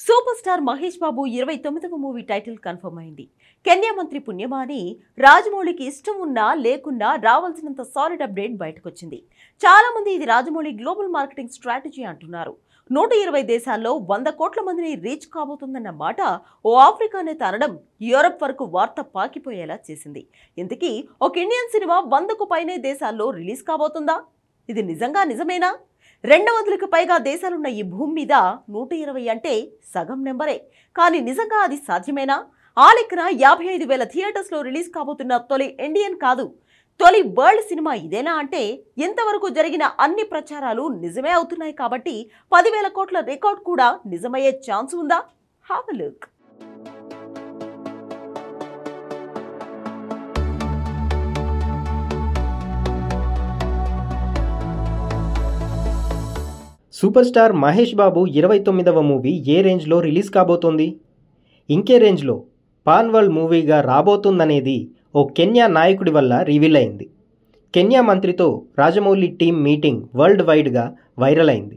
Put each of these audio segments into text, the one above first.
Super star Mahesh Babu 29వ movie title confirm అయింది. Kenya మంత్రి పుణ్యమాని రాజమౌళికి ఇష్టం ఉన్నా లేకున్నా రావాల్సినంత సాలిడ్ అప్డేట్ బయటకొచ్చింది. చాలా మంది ఇది రాజమౌళి గ్లోబల్ మార్కెటింగ్ స్ట్రాటజీ అంటున్నారు. 120 దేశాల్లో 100 కోట్ల మందిని రీచ్ కాబోతుందన్న మాట ఓ ఆఫ్రికా నేత అనడం యూరప్ వరకు వార్త పాకిపోయేలా చేసింది. ఇంతకీ ఒక ఇండియన్ సినిమా 100కు పైనే దేశాల్లో రిలీజ్ కాబోతుందా? ఇది నిజమేనా? 200కు పైగా దేశాలున్న ఈ భూమి మీద 120 అంటే సగం నెంబరే. కానీ నిజంగా అది సాధ్యమేనా? ఆ లెక్కన 55,000 థియేటర్స్లో రిలీజ్ కాబోతున్న తొలి ఇండియన్ కాదు, తొలి వరల్డ్ సినిమా ఇదేనా అంటే ఇంతవరకు జరిగిన అన్ని ప్రచారాలు నిజమే అవుతున్నాయి. కాబట్టి 10,000 కోట్ల రికార్డ్ కూడా నిజమయ్యే ఛాన్స్ ఉందా? Have a look. Super star Mahesh Babu 29వ మూవీ ఏ రేంజ్లో రిలీజ్ కాబోతోంది? ఇంకే రేంజ్లో పాన్ వరల్డ్ మూవీగా రాబోతుందనేది ఓ కెన్యా నాయకుడి వల్ల రివీల్ అయింది. కెన్యా మంత్రితో రాజమౌళి టీం మీటింగ్ వరల్డ్ వైడ్గా వైరల్ అయింది.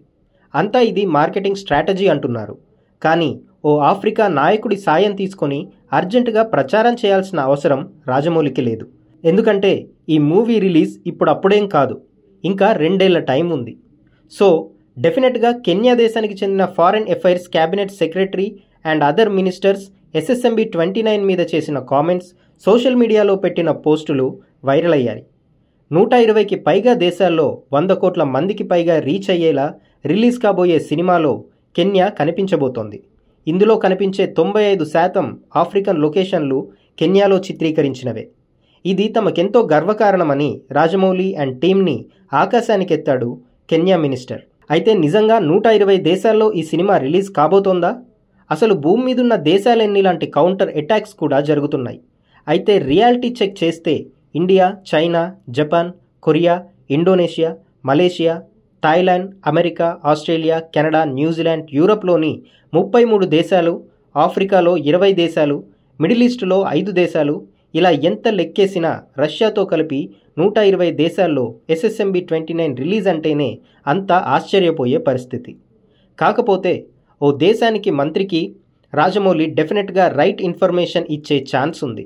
అంతా ఇది మార్కెటింగ్ స్ట్రాటజీ అంటున్నారు. కానీ ఓ ఆఫ్రికా నాయకుడి సాయం తీసుకొని అర్జెంటుగా ప్రచారం చేయాల్సిన అవసరం రాజమౌళికి లేదు. ఎందుకంటే ఈ మూవీ రిలీజ్ అప్పుడేం కాదు, ఇంకా 2 ఏళ్ల టైం ఉంది. సో డెఫినెట్గా కెన్యా దేశానికి చెందిన foreign affairs cabinet secretary and other ministers SSMB 29 మీద చేసిన కామెంట్స్, సోషల్ మీడియాలో పెట్టిన పోస్టులు వైరల్ అయ్యాయి. 120కి పైగా దేశాల్లో 100 కోట్ల మందికి పైగా రీచ్ అయ్యేలా రిలీజ్ కాబోయే సినిమాలో కెన్యా కనిపించబోతోంది. ఇందులో కనిపించే 95% ఆఫ్రికన్ లొకేషన్లు కెన్యాలో చిత్రీకరించినవే. ఇది తమకెంతో గర్వకారణమని రాజమౌళి అండ్ టీంని ఆకాశానికెత్తాడు కెన్యా మినిస్టర్. అయితే నిజంగా 120 దేశాల్లో ఈ సినిమా రిలీజ్ కాబోతోందా? అసలు భూమి మీదున్న దేశాలెన్ని లాంటి కౌంటర్ అటాక్స్ కూడా జరుగుతున్నాయి. అయితే రియాలిటీ చెక్ చేస్తే India, China, Japan, Korea, Indonesia, Malaysia, Thailand, America, Australia, Canada, New Zealand, యూరప్లోని 33 దేశాలు, ఆఫ్రికాలో 20 దేశాలు, మిడిల్ ఈస్ట్లో 5 దేశాలు, ఇలా ఎంత లెక్కేసినా రష్యాతో కలిపి 120 దేశాల్లో SSMB 29 రిలీజ్ అంటేనే అంతా ఆశ్చర్యపోయే పరిస్థితి. కాకపోతే ఓ దేశానికి మంత్రికి రాజమౌళి డెఫినెట్గా రైట్ ఇన్ఫర్మేషన్ ఇచ్చే ఛాన్స్ ఉంది.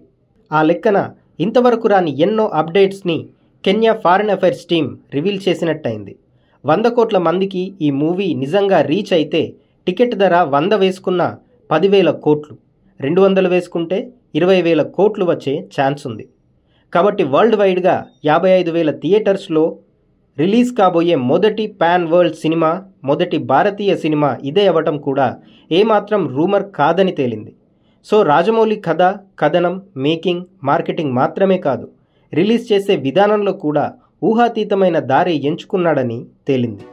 ఆ లెక్కన ఇంతవరకు రాని ఎన్నో అప్డేట్స్ని Kenya foreign affairs team reveal చేసినట్టయింది. 100 కోట్ల మందికి ఈ మూవీ నిజంగా రీచ్ అయితే టికెట్ ధర 100 వేసుకున్న 10,000 కోట్లు, 200 వేసుకుంటే 20,000 కోట్లు వచ్చే ఛాన్స్ ఉంది. కాబట్టి వరల్డ్ వైడ్గా 55,000 థియేటర్స్లో రిలీజ్ కాబోయే మొదటి పాన్ వరల్డ్ సినిమా, మొదటి భారతీయ సినిమా ఇదే అవ్వటం కూడా ఏమాత్రం రూమర్ కాదని తేలింది. సో రాజమౌళి కథ, కథనం, మేకింగ్, మార్కెటింగ్ మాత్రమే కాదు, రిలీజ్ చేసే విధానంలో కూడా ఊహాతీతమైన దారి ఎంచుకున్నాడని తేలింది.